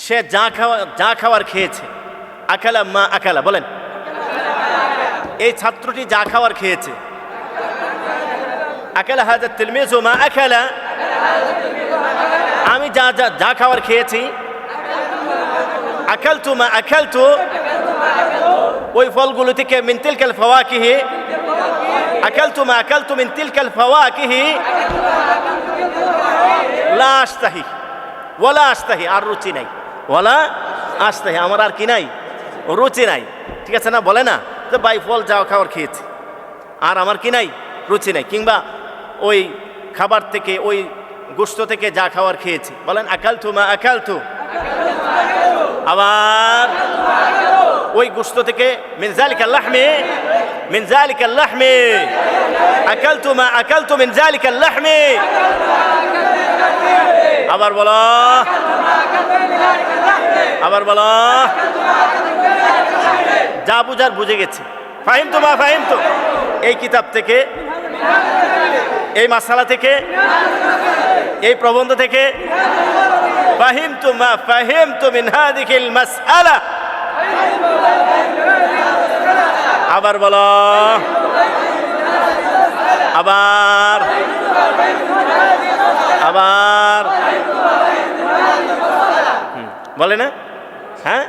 সে যা খাওয়ার খেয়েছে। আকালা মা আকালা, বলেন। এই ছাত্রটি যা খাওয়ার খেয়েছে। আকালা হাযা তিলমিযু মা আকালা, আমি যা খাওয়ার খেয়েছি। আকালতু মা আকালতু, ওই ফলগুলো থেকে মিন তিলকাল ফাওয়াকিহি। আকালতু মা আকালতু মিন তিলকাল ফাওয়াকিহি লা আশতাহি ওয়ালা আশতাহি, আর রুচি নাই। ওয়ালা আশতাহি, আমার আর কি নাই, রুচি নাই। ঠিক আছে না? বলে না যে ভাই ফল যা খাওয়ার খেয়েছি, আর আমার কি নাই, রুচি নাই। কিংবা ওই খাবার থেকে, ওই গোশত থেকে যা খাওয়ার খেয়েছি। বলেন আকালতু মা আকালতু। আবার ওই গোশত থেকে মিন যালিকাল লাহমি, মিন যালিকাল লাহমি। আকালতু মা আকালতু মিন যালিকাল লাহমি। আবার বলো, আবার বলো। যা বুঝার বুঝে গেছে। ফাহিমতু মা ফাহিমতু, এই কিতাব থেকে, এই মাসালা থেকে, এই প্রবন্ধ থেকে। ফাহিমতু মা ফাহিমতু মিন হাযিহিল মাসআলা। আবার বলো, আবার, আবার বলে না? হ্যাঁ।